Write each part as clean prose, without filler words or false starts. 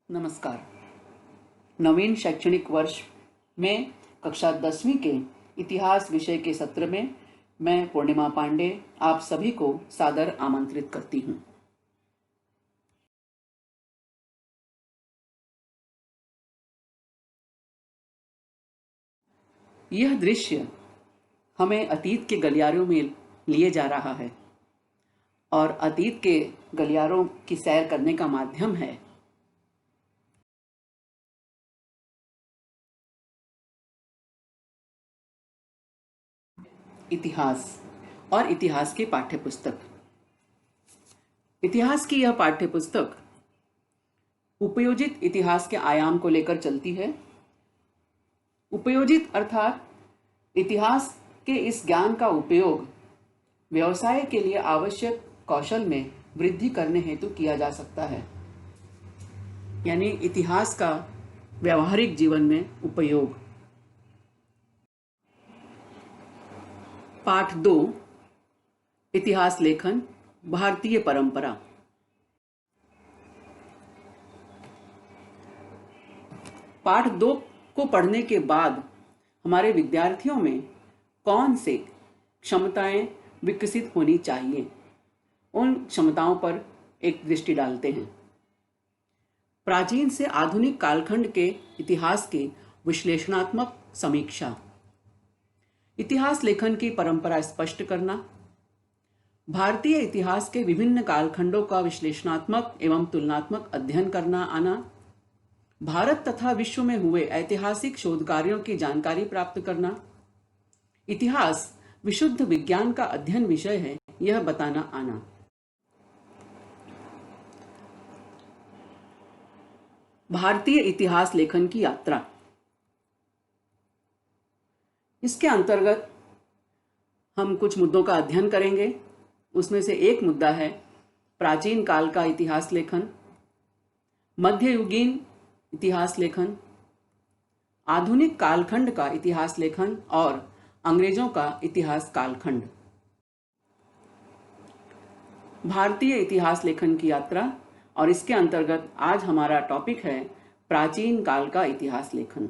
नमस्कार। नवीन शैक्षणिक वर्ष में कक्षा 10वीं के इतिहास विषय के सत्र में मैं पूर्णिमा पांडे आप सभी को सादर आमंत्रित करती हूँ। यह दृश्य हमें अतीत के गलियारों में लिए जा रहा है और अतीत के गलियारों की सैर करने का माध्यम है इतिहास और इतिहास की पाठ्यपुस्तक। इतिहास की यह पाठ्यपुस्तक उपयोजित इतिहास के आयाम को लेकर चलती है। उपयोजित अर्थात इतिहास के इस ज्ञान का उपयोग व्यवसाय के लिए आवश्यक कौशल में वृद्धि करने हेतु किया जा सकता है, यानी इतिहास का व्यवहारिक जीवन में उपयोग। पाठ 2 इतिहास लेखन भारतीय परंपरा। पाठ 2 को पढ़ने के बाद हमारे विद्यार्थियों में कौन से क्षमताएं विकसित होनी चाहिए, उन क्षमताओं पर एक दृष्टि डालते हैं। प्राचीन से आधुनिक कालखंड के इतिहास की विश्लेषणात्मक समीक्षा, इतिहास लेखन की परंपरा स्पष्ट करना, भारतीय इतिहास के विभिन्न कालखंडों का विश्लेषणात्मक एवं तुलनात्मक अध्ययन करना आना, भारत तथा विश्व में हुए ऐतिहासिक शोध कार्यों की जानकारी प्राप्त करना। इतिहास विशुद्ध विज्ञान का अध्ययन विषय है, यह बताना आना। भारतीय इतिहास लेखन की यात्रा। इसके अंतर्गत हम कुछ मुद्दों का अध्ययन करेंगे। उसमें से एक मुद्दा है प्राचीन काल का इतिहास लेखन, मध्ययुगीन इतिहास लेखन, आधुनिक कालखंड का इतिहास लेखन और अंग्रेजों का इतिहास कालखंड। भारतीय इतिहास लेखन की यात्रा, और इसके अंतर्गत आज हमारा टॉपिक है प्राचीन काल का इतिहास लेखन।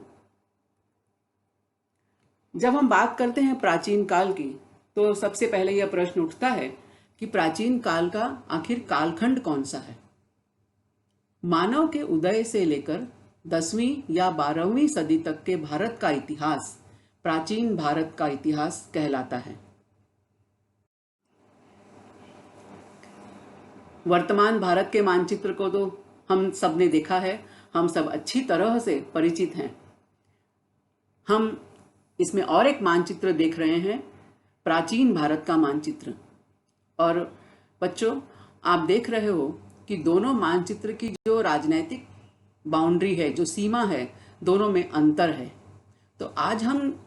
जब हम बात करते हैं प्राचीन काल की, तो सबसे पहले यह प्रश्न उठता है कि प्राचीन काल का आखिर कालखंड कौन सा है। मानव के उदय से लेकर 10वीं या 12वीं सदी तक के भारत का इतिहास प्राचीन भारत का इतिहास कहलाता है। वर्तमान भारत के मानचित्र को तो हम सब ने देखा है, हम सब अच्छी तरह से परिचित हैं। हम इसमें और एक मानचित्र देख रहे हैं, प्राचीन भारत का मानचित्र। और बच्चों, आप देख रहे हो कि दोनों मानचित्र की जो राजनीतिक बाउंड्री है, जो सीमा है, दोनों में अंतर है। तो आज हम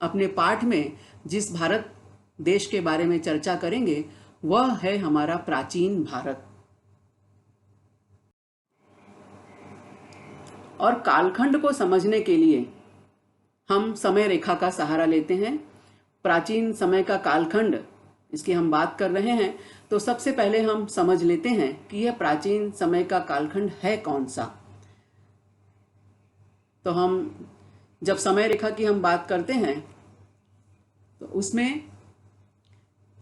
अपने पाठ में जिस भारत देश के बारे में चर्चा करेंगे वह है हमारा प्राचीन भारत। और कालखंड को समझने के लिए हम समय रेखा का सहारा लेते हैं। प्राचीन समय का कालखंड, इसकी हम बात कर रहे हैं, तो सबसे पहले हम समझ लेते हैं कि यह प्राचीन समय का कालखंड है कौन सा। तो हम जब समय रेखा की हम बात करते हैं तो उसमें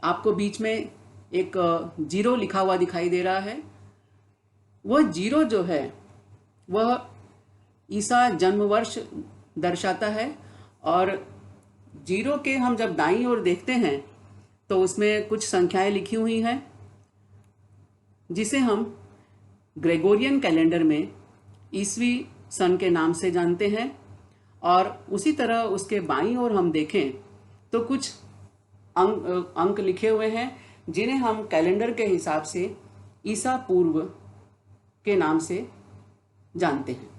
आपको बीच में एक 0 लिखा हुआ दिखाई दे रहा है। वह 0 जो है वह ईसा जन्म वर्ष दर्शाता है। और 0 के हम जब दाईं ओर देखते हैं तो उसमें कुछ संख्याएं लिखी हुई हैं, जिसे हम ग्रेगोरियन कैलेंडर में ईसवी सन के नाम से जानते हैं। और उसी तरह उसके बाईं ओर हम देखें तो कुछ अंक लिखे हुए हैं, जिन्हें हम कैलेंडर के हिसाब से ईसा पूर्व के नाम से जानते हैं।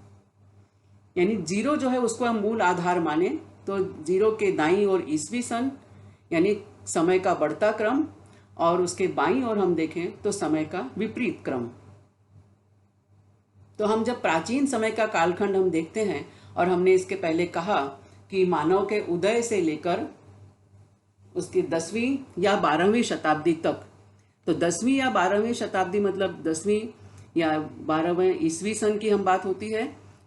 यानी 0 जो है उसको हम मूल आधार माने तो 0 के दाईं ओर ईसवी सन यानी समय का बढ़ता क्रम, और उसके बाईं ओर हम देखें तो समय का विपरीत क्रम। तो हम जब प्राचीन समय का कालखंड हम देखते हैं, और हमने इसके पहले कहा कि मानव के उदय से लेकर उसकी 10वीं या 12वीं शताब्दी तक, तो 10वीं या 12वीं शताब्दी मतलब 10वीं या 12वें ईस्वी सन की हम बात होती है,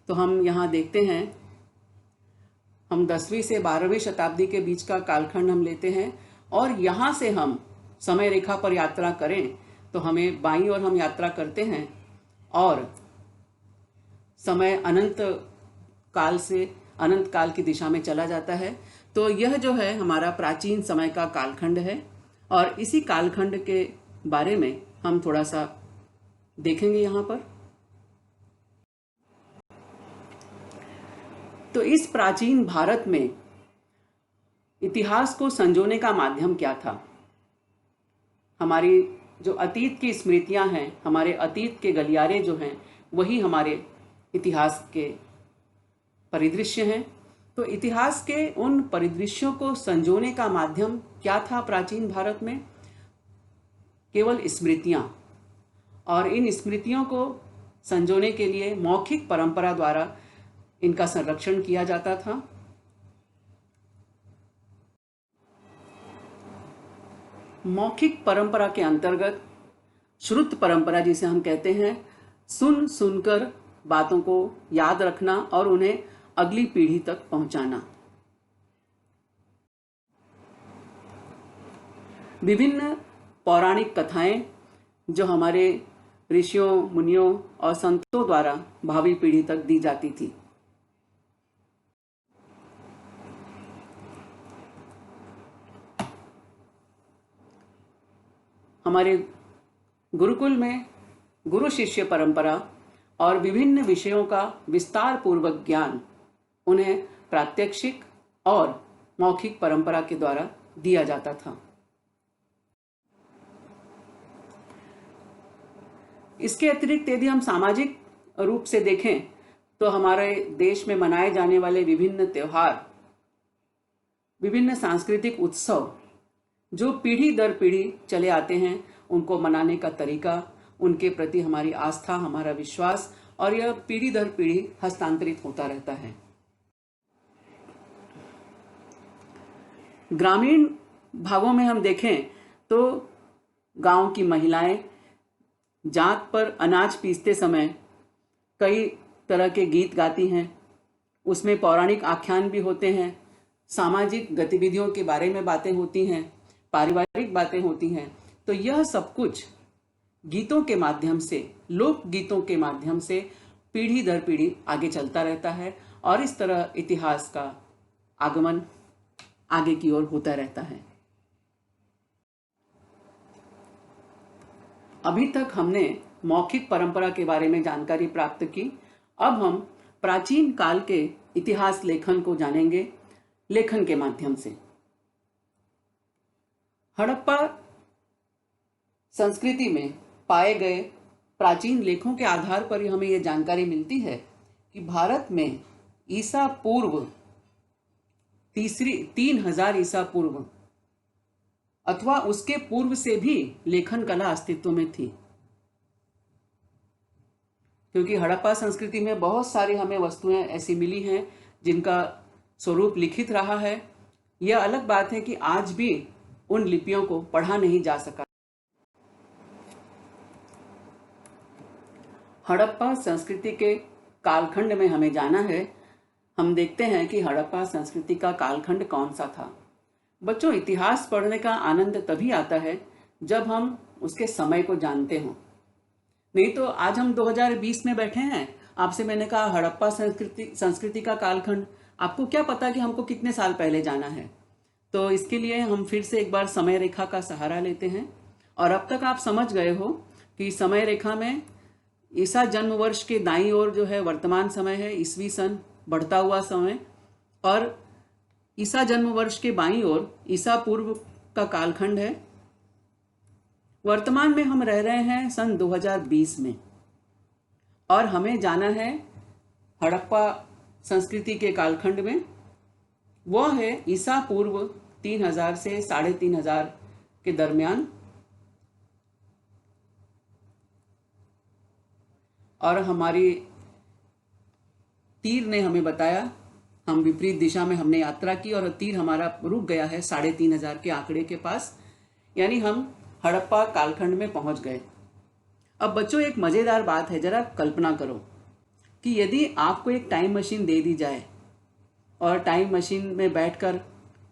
तो हम यहाँ देखते हैं, हम 10वीं से 12वीं शताब्दी के बीच का कालखंड हम लेते हैं और यहाँ से हम समय रेखा पर यात्रा करें तो हमें बाईं ओर हम यात्रा करते हैं और समय अनंत काल से अनंत काल की दिशा में चला जाता है। तो यह जो है हमारा प्राचीन समय का कालखंड है और इसी कालखंड के बारे में हम थोड़ा सा देखेंगे यहाँ पर। तो इस प्राचीन भारत में इतिहास को संजोने का माध्यम क्या था? हमारी जो अतीत की स्मृतियां हैं, हमारे अतीत के गलियारे जो हैं, वही हमारे इतिहास के परिदृश्य हैं। तो इतिहास के उन परिदृश्यों को संजोने का माध्यम क्या था प्राचीन भारत में? केवल स्मृतियां, और इन स्मृतियों को संजोने के लिए मौखिक परंपरा द्वारा इनका संरक्षण किया जाता था। मौखिक परंपरा के अंतर्गत श्रुत परंपरा जिसे हम कहते हैं, सुन सुनकर बातों को याद रखना और उन्हें अगली पीढ़ी तक पहुंचाना। विभिन्न पौराणिक कथाएं जो हमारे ऋषियों, मुनियों और संतों द्वारा भावी पीढ़ी तक दी जाती थी। हमारे गुरुकुल में गुरु शिष्य परंपरा और विभिन्न विषयों का विस्तार पूर्वक ज्ञान उन्हें प्रात्यक्षिक और मौखिक परंपरा के द्वारा दिया जाता था। इसके अतिरिक्त यदि हम सामाजिक रूप से देखें तो हमारे देश में मनाए जाने वाले विभिन्न त्योहार, विभिन्न सांस्कृतिक उत्सव जो पीढ़ी दर पीढ़ी चले आते हैं, उनको मनाने का तरीका, उनके प्रति हमारी आस्था, हमारा विश्वास, और यह पीढ़ी दर पीढ़ी हस्तांतरित होता रहता है। ग्रामीण भागों में हम देखें तो गांव की महिलाएं जांत पर अनाज पीसते समय कई तरह के गीत गाती हैं। उसमें पौराणिक आख्यान भी होते हैं, सामाजिक गतिविधियों के बारे में बातें होती हैं, पारिवारिक बातें होती हैं। तो यह सब कुछ गीतों के माध्यम से, लोक गीतों के माध्यम से पीढ़ी दर पीढ़ी आगे चलता रहता है और इस तरह इतिहास का आगमन आगे की ओर होता रहता है। अभी तक हमने मौखिक परंपरा के बारे में जानकारी प्राप्त की। अब हम प्राचीन काल के इतिहास लेखन को जानेंगे, लेखन के माध्यम से। हड़प्पा संस्कृति में पाए गए प्राचीन लेखों के आधार पर हमें यह जानकारी मिलती है कि भारत में ईसा पूर्व 3000 ईसा पूर्व अथवा उसके पूर्व से भी लेखन कला अस्तित्व में थी। क्योंकि हड़प्पा संस्कृति में बहुत सारी हमें वस्तुएं ऐसी मिली हैं जिनका स्वरूप लिखित रहा है। यह अलग बात है कि आज भी उन लिपियों को पढ़ा नहीं जा सका। हड़प्पा संस्कृति के कालखंड में हमें जाना है। हम देखते हैं कि हड़प्पा संस्कृति का कालखंड कौन सा था। बच्चों, इतिहास पढ़ने का आनंद तभी आता है जब हम उसके समय को जानते हों। नहीं तो आज हम 2020 में बैठे हैं, आपसे मैंने कहा हड़प्पा संस्कृति का कालखंड, आपको क्या पता कि हमको कितने साल पहले जाना है। तो इसके लिए हम फिर से एक बार समय रेखा का सहारा लेते हैं। और अब तक आप समझ गए हो कि समय रेखा में ईसा जन्म वर्ष के दाईं ओर जो है वर्तमान समय है, ईस्वी सन बढ़ता हुआ समय, और ईसा जन्म वर्ष के बाईं ओर ईसा पूर्व का कालखंड है। वर्तमान में हम रह रहे हैं सन 2020 में और हमें जाना है हड़प्पा संस्कृति के कालखंड में। वह है ईसा पूर्व 3000 से 3500 के दरमियान। और हमारी तीर ने हमें बताया, हम विपरीत दिशा में हमने यात्रा की और तीर हमारा रुक गया है 3500 के आंकड़े के पास, यानी हम हड़प्पा कालखंड में पहुंच गए। अब बच्चों एक मज़ेदार बात है, ज़रा कल्पना करो कि यदि आपको एक टाइम मशीन दे दी जाए और टाइम मशीन में बैठकर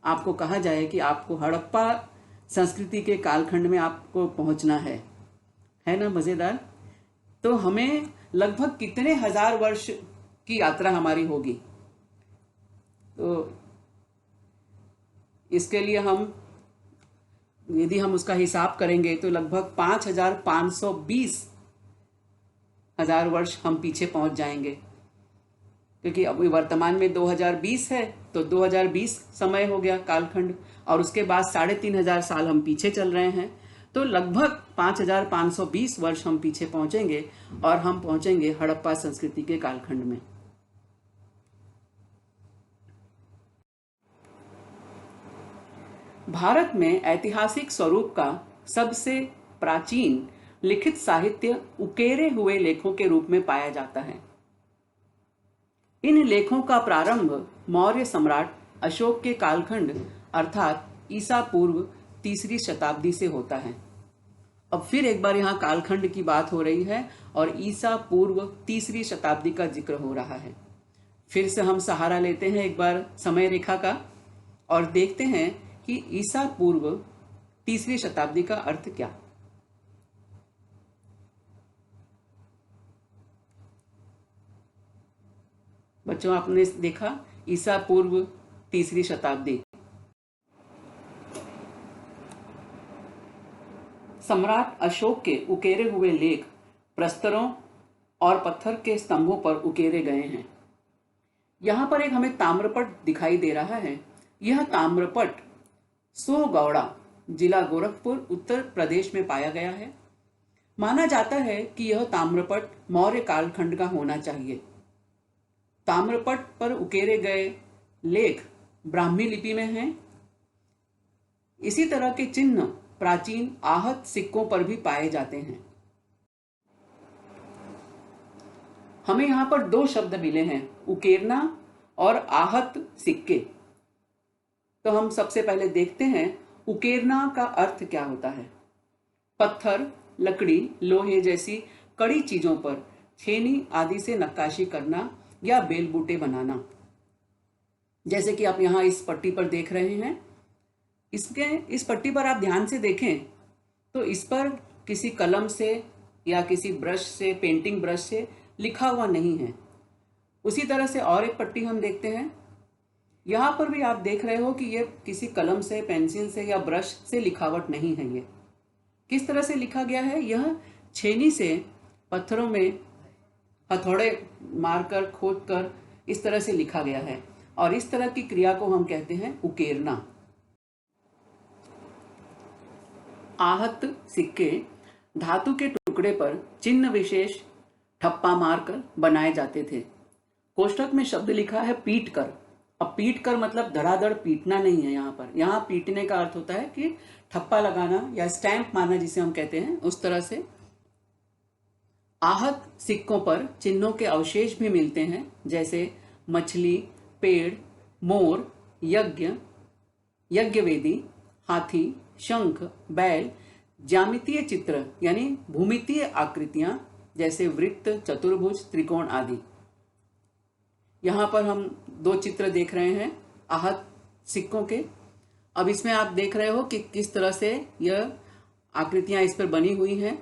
आपको कहा जाए कि आपको हड़प्पा संस्कृति के कालखंड में आपको पहुंचना है ना मज़ेदार। तो हमें लगभग कितने हजार वर्ष की यात्रा हमारी होगी। तो इसके लिए हम यदि हम उसका हिसाब करेंगे तो लगभग 5,520 हजार वर्ष हम पीछे पहुंच जाएंगे, क्योंकि अभी वर्तमान में 2020 है तो 2020 समय हो गया कालखंड, और उसके बाद 3,500 साल हम पीछे चल रहे हैं। तो लगभग 5,520 वर्ष हम पीछे पहुंचेंगे और हम पहुंचेंगे हड़प्पा संस्कृति के कालखंड में। भारत में ऐतिहासिक स्वरूप का सबसे प्राचीन लिखित साहित्य उकेरे हुए लेखों के रूप में पाया जाता है। इन लेखों का प्रारंभ मौर्य सम्राट अशोक के कालखंड अर्थात ईसा पूर्व 3री शताब्दी से होता है। अब फिर एक बार यहाँ कालखंड की बात हो रही है और ईसा पूर्व 3री शताब्दी का जिक्र हो रहा है। फिर से हम सहारा लेते हैं एक बार समय रेखा का और देखते हैं कि ईसा पूर्व 3री शताब्दी का अर्थ क्या। बच्चों आपने देखा ईसा पूर्व 3री शताब्दी। सम्राट अशोक के उकेरे हुए लेख प्रस्तरों और पत्थर के स्तंभों पर उकेरे गए हैं। यहाँ पर एक हमें ताम्रपट दिखाई दे रहा है। यह ताम्रपट सोगौड़ा जिला गोरखपुर उत्तर प्रदेश में पाया गया है। माना जाता है कि यह ताम्रपट मौर्य कालखंड का होना चाहिए। ताम्रपट पर उकेरे गए लेख ब्राह्मी लिपि में हैं। इसी तरह के चिन्ह प्राचीन आहत सिक्कों पर भी पाए जाते हैं। हमें यहाँ पर 2 शब्द मिले हैं, उकेरना और आहत सिक्के। तो हम सबसे पहले देखते हैं उकेरना का अर्थ क्या होता है। पत्थर, लकड़ी, लोहे जैसी कड़ी चीजों पर छेनी आदि से नक्काशी करना या बेलबूटे बनाना। जैसे कि आप यहाँ इस पट्टी पर देख रहे हैं। इस पट्टी पर आप ध्यान से देखें तो इस पर किसी कलम से या किसी ब्रश से, पेंटिंग ब्रश से लिखा हुआ नहीं है। उसी तरह से और एक पट्टी हम देखते हैं। यहाँ पर भी आप देख रहे हो कि ये किसी कलम से, पेंसिल से या ब्रश से लिखावट नहीं है। ये किस तरह से लिखा गया है? यह छेनी से पत्थरों में हथौड़े मारकर, खोद कर इस तरह से लिखा गया है और इस तरह की क्रिया को हम कहते हैं उकेरना। आहत सिक्के धातु के टुकड़े पर चिन्ह विशेष ठप्पा मारकर बनाए जाते थे। कोष्ठक में शब्द लिखा है पीट कर। अब पीट कर मतलब धड़ाधड़ पीटना नहीं है। यहाँ पर यहाँ पीटने का अर्थ होता है कि ठप्पा लगाना या स्टैंप मारना, जिसे हम कहते हैं, उस तरह से। आहत सिक्कों पर चिन्हों के अवशेष भी मिलते हैं, जैसे मछली, पेड़, मोर, यज्ञवेदी, हाथी, शंख, बैल, ज्यामितीय चित्र यानी भूमितीय आकृतियां जैसे वृत्त, चतुर्भुज, त्रिकोण आदि। यहाँ पर हम 2 चित्र देख रहे हैं आहत सिक्कों के। अब इसमें आप देख रहे हो कि किस तरह से यह आकृतियां इस पर बनी हुई हैं।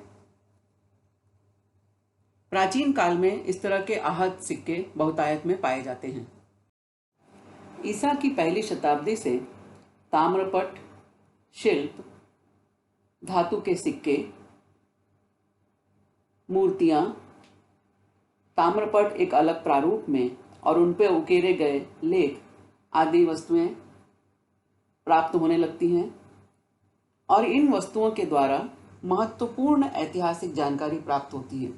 प्राचीन काल में इस तरह के आहत सिक्के बहुतायत में पाए जाते हैं। ईसा की पहली शताब्दी से ताम्रपट, शिल्प, धातु के सिक्के, मूर्तियां, ताम्रपट एक अलग प्रारूप में और उन पर उकेरे गए लेख आदि वस्तुएं प्राप्त होने लगती हैं और इन वस्तुओं के द्वारा महत्वपूर्ण ऐतिहासिक जानकारी प्राप्त होती है।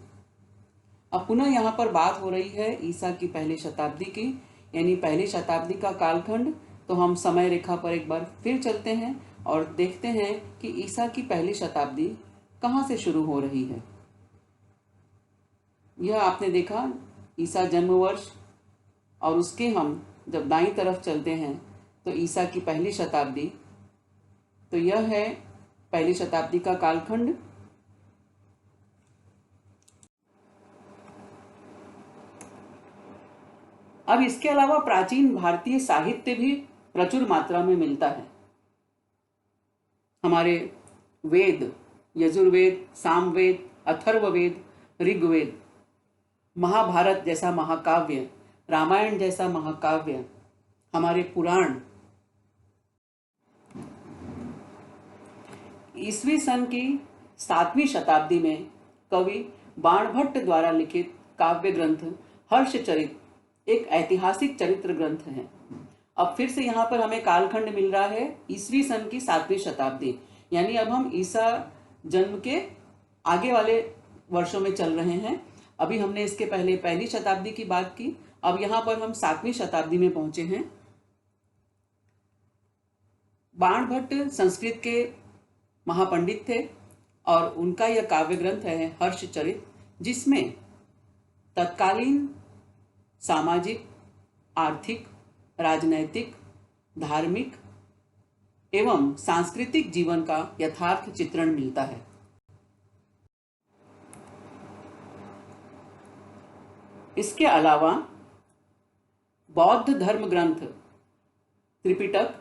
अब पुनः यहाँ पर बात हो रही है ईसा की पहली शताब्दी की, यानी पहली शताब्दी का कालखंड। तो हम समय रेखा पर एक बार फिर चलते हैं और देखते हैं कि ईसा की पहली शताब्दी कहाँ से शुरू हो रही है। यह आपने देखा ईसा जन्म वर्ष, और उसके हम जब दाईं तरफ चलते हैं तो ईसा की पहली शताब्दी, तो यह है पहली शताब्दी का कालखंड। अब इसके अलावा प्राचीन भारतीय साहित्य भी प्रचुर मात्रा में मिलता है। हमारे वेद, यजुर्वेद, सामवेद, अथर्ववेद, ऋग्वेद, महाभारत जैसा महाकाव्य, रामायण जैसा महाकाव्य, हमारे पुराण, ईसवी सन की 7वीं शताब्दी में कवि बाणभट्ट द्वारा लिखित काव्य ग्रंथ हर्षचरित एक ऐतिहासिक चरित्र ग्रंथ है। अब फिर से यहाँ पर हमें कालखंड मिल रहा है ईसवी सन की 7वीं शताब्दी, यानी अब हम ईसा जन्म के आगे वाले वर्षों में चल रहे हैं। अभी हमने इसके पहले पहली शताब्दी की बात की, अब यहाँ पर हम 7वीं शताब्दी में पहुंचे हैं। बाणभट्ट संस्कृत के महापंडित थे और उनका यह काव्य ग्रंथ है हर्षचरित, जिसमें तत्कालीन सामाजिक, आर्थिक, राजनैतिक, धार्मिक एवं सांस्कृतिक जीवन का यथार्थ चित्रण मिलता है। इसके अलावा बौद्ध धर्म ग्रंथ त्रिपिटक,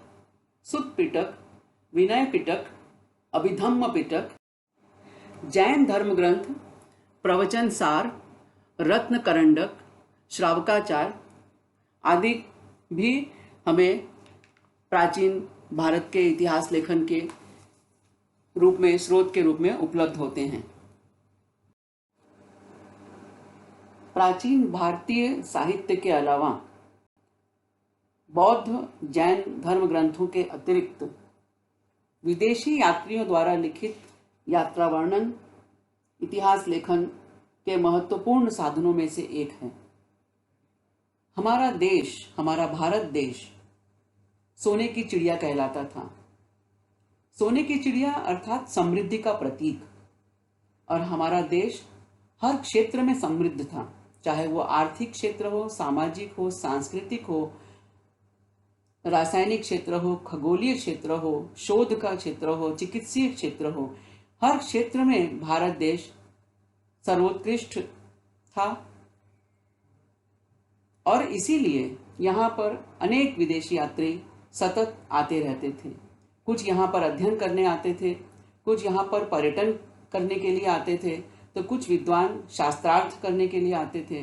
सुत्त पिटक, विनय पिटक, अभिधम्म पिटक, जैन धर्म ग्रंथ प्रवचन सार, रत्न करंडक, श्रावकाचार आदि भी हमें प्राचीन भारत के इतिहास लेखन के रूप में, स्रोत के रूप में उपलब्ध होते हैं। प्राचीन भारतीय साहित्य के अलावा बौद्ध जैन धर्म ग्रंथों के अतिरिक्त विदेशी यात्रियों द्वारा लिखित यात्रा वर्णन इतिहास लेखन के महत्वपूर्ण साधनों में से एक है। हमारा देश, हमारा भारत देश सोने की चिड़िया कहलाता था। सोने की चिड़िया अर्थात समृद्धि का प्रतीक, और हमारा देश हर क्षेत्र में समृद्ध था, चाहे वो आर्थिक क्षेत्र हो, सामाजिक हो, सांस्कृतिक हो, रासायनिक क्षेत्र हो, खगोलीय क्षेत्र हो, शोध का क्षेत्र हो, चिकित्सीय क्षेत्र हो, हर क्षेत्र में भारत देश सर्वोत्कृष्ट था। और इसीलिए यहाँ पर अनेक विदेशी यात्री सतत आते रहते थे। कुछ यहाँ पर अध्ययन करने आते थे, कुछ यहाँ पर पर्यटन करने के लिए आते थे, तो कुछ विद्वान शास्त्रार्थ करने के लिए आते थे।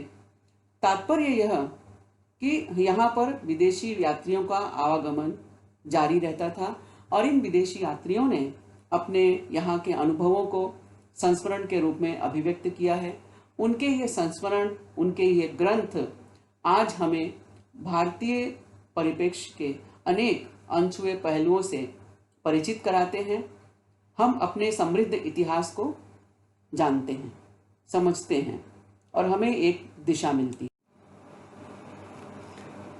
तात्पर्य यह कि यहाँ पर विदेशी यात्रियों का आवागमन जारी रहता था और इन विदेशी यात्रियों ने अपने यहाँ के अनुभवों को संस्मरण के रूप में अभिव्यक्त किया है। उनके ये संस्मरण, उनके ये ग्रंथ आज हमें भारतीय परिप्रेक्ष्य के अनेक अनछुए पहलुओं से परिचित कराते हैं। हम अपने समृद्ध इतिहास को जानते हैं, समझते हैं और हमें एक दिशा मिलती है।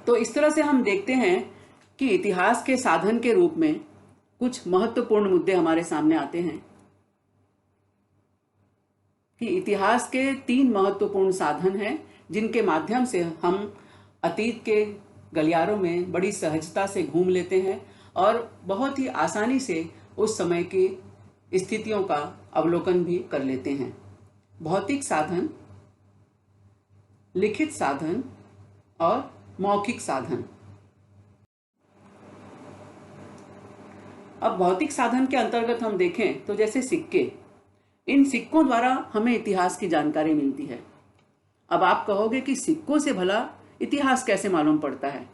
तो इस तरह से हम देखते हैं कि इतिहास के साधन के रूप में कुछ महत्वपूर्ण मुद्दे हमारे सामने आते हैं कि इतिहास के 3 महत्वपूर्ण साधन हैं जिनके माध्यम से हम अतीत के गलियारों में बड़ी सहजता से घूम लेते हैं और बहुत ही आसानी से उस समय की स्थितियों का अवलोकन भी कर लेते हैं। भौतिक साधन, लिखित साधन और मौखिक साधन। अब भौतिक साधन के अंतर्गत हम देखें तो जैसे सिक्के, इन सिक्कों द्वारा हमें इतिहास की जानकारी मिलती है। अब आप कहोगे कि सिक्कों से भला इतिहास कैसे मालूम पड़ता है?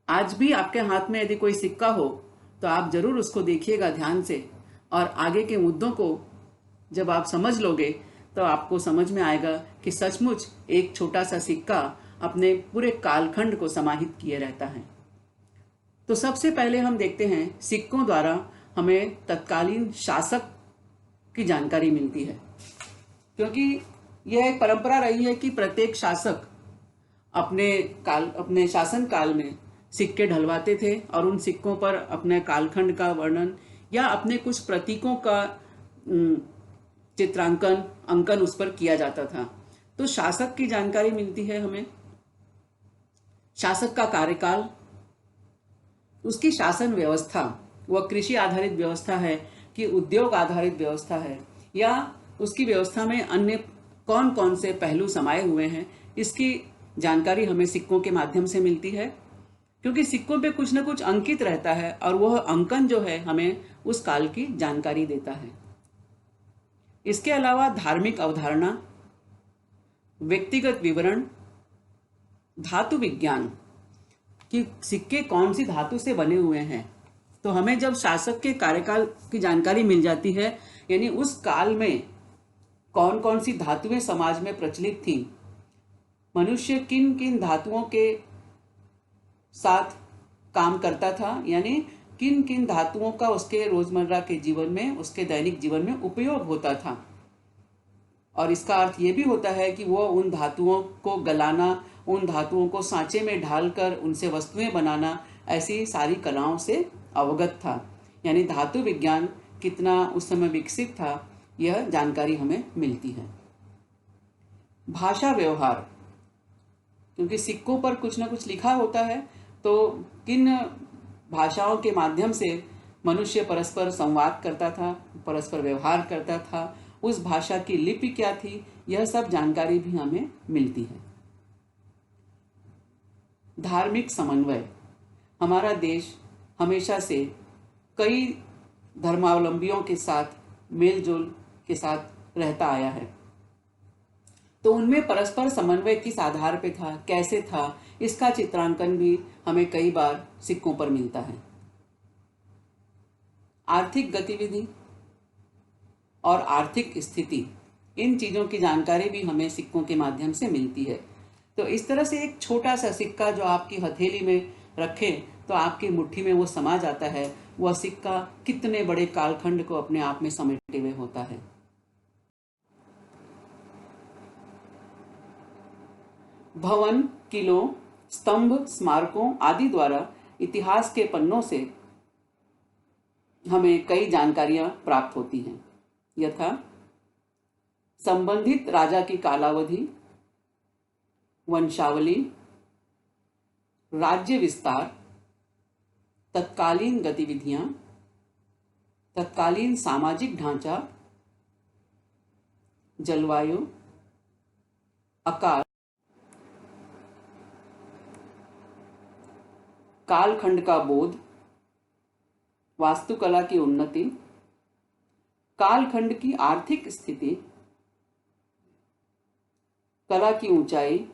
आज भी आपके हाथ में यदि कोई सिक्का हो तो आप जरूर उसको देखिएगा ध्यान से, और आगे के मुद्दों को जब आप समझ लोगे तो आपको समझ में आएगा कि सचमुच एक छोटा सा सिक्का अपने पूरे कालखंड को समाहित किए रहता है। तो सबसे पहले हम देखते हैं सिक्कों द्वारा हमें तत्कालीन शासक की जानकारी मिलती है, क्योंकि यह एक परंपरा रही है कि प्रत्येक शासक अपने शासन काल में सिक्के ढलवाते थे और उन सिक्कों पर अपने कालखंड का वर्णन या अपने कुछ प्रतीकों का अंकन उस पर किया जाता था। तो शासक की जानकारी मिलती है हमें, शासक का कार्यकाल, उसकी शासन व्यवस्था, वह कृषि आधारित व्यवस्था है कि उद्योग आधारित व्यवस्था है, या उसकी व्यवस्था में अन्य कौन कौन से पहलू समाये हुए हैं, इसकी जानकारी हमें सिक्कों के माध्यम से मिलती है, क्योंकि सिक्कों पे कुछ ना कुछ अंकित रहता है और वह अंकन जो है हमें उस काल की जानकारी देता है। इसके अलावा धार्मिक अवधारणा, व्यक्तिगत विवरण, धातु विज्ञान कि सिक्के कौन सी धातु से बने हुए हैं, तो हमें जब शासक के कार्यकाल की जानकारी मिल जाती है, यानी उस काल में कौन कौन सी धातुएं समाज में प्रचलित थी, मनुष्य किन किन धातुओं के साथ काम करता था, यानी किन किन धातुओं का उसके रोजमर्रा के जीवन में, उसके दैनिक जीवन में उपयोग होता था। और इसका अर्थ ये भी होता है कि वो उन धातुओं को गलाना, उन धातुओं को सांचे में ढालकर उनसे वस्तुएं बनाना, ऐसी सारी कलाओं से अवगत था। यानी धातु विज्ञान कितना उस समय विकसित था, यह जानकारी हमें मिलती है। भाषा व्यवहार, क्योंकि सिक्कों पर कुछ ना कुछ लिखा होता है, तो किन भाषाओं के माध्यम से मनुष्य परस्पर संवाद करता था, परस्पर व्यवहार करता था, उस भाषा की लिपि क्या थी, यह सब जानकारी भी हमें मिलती है। धार्मिक समन्वय, हमारा देश हमेशा से कई धर्मावलंबियों के साथ मेलजोल के साथ रहता आया है, तो उनमें परस्पर समन्वय किस आधार पे था, कैसे था, इसका चित्रांकन भी हमें कई बार सिक्कों पर मिलता है। आर्थिक गतिविधि और आर्थिक स्थिति, इन चीज़ों की जानकारी भी हमें सिक्कों के माध्यम से मिलती है। तो इस तरह से एक छोटा सा सिक्का जो आपकी हथेली में रखें तो आपकी मुट्ठी में वो समा जाता है, वह सिक्का कितने बड़े कालखंड को अपने आप में समेटे हुए होता है। भवन, किलों, स्तंभ, स्मारकों आदि द्वारा इतिहास के पन्नों से हमें कई जानकारियां प्राप्त होती हैं, यथा संबंधित राजा की कालावधि, वंशावली, राज्य विस्तार, तत्कालीन गतिविधियां, तत्कालीन सामाजिक ढांचा, जलवायु, आकार, कालखंड का बोध, वास्तुकला की उन्नति, कालखंड की आर्थिक स्थिति, कला की ऊंचाई,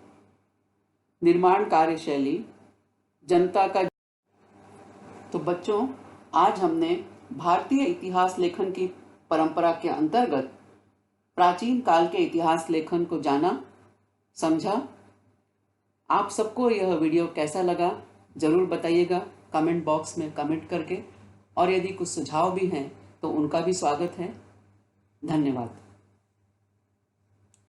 निर्माण कार्यशैली, जनता का। तो बच्चों, आज हमने भारतीय इतिहास लेखन की परंपरा के अंतर्गत प्राचीन काल के इतिहास लेखन को जाना, समझा। आप सबको यह वीडियो कैसा लगा जरूर बताइएगा कमेंट बॉक्स में कमेंट करके, और यदि कुछ सुझाव भी हैं तो उनका भी स्वागत है। धन्यवाद।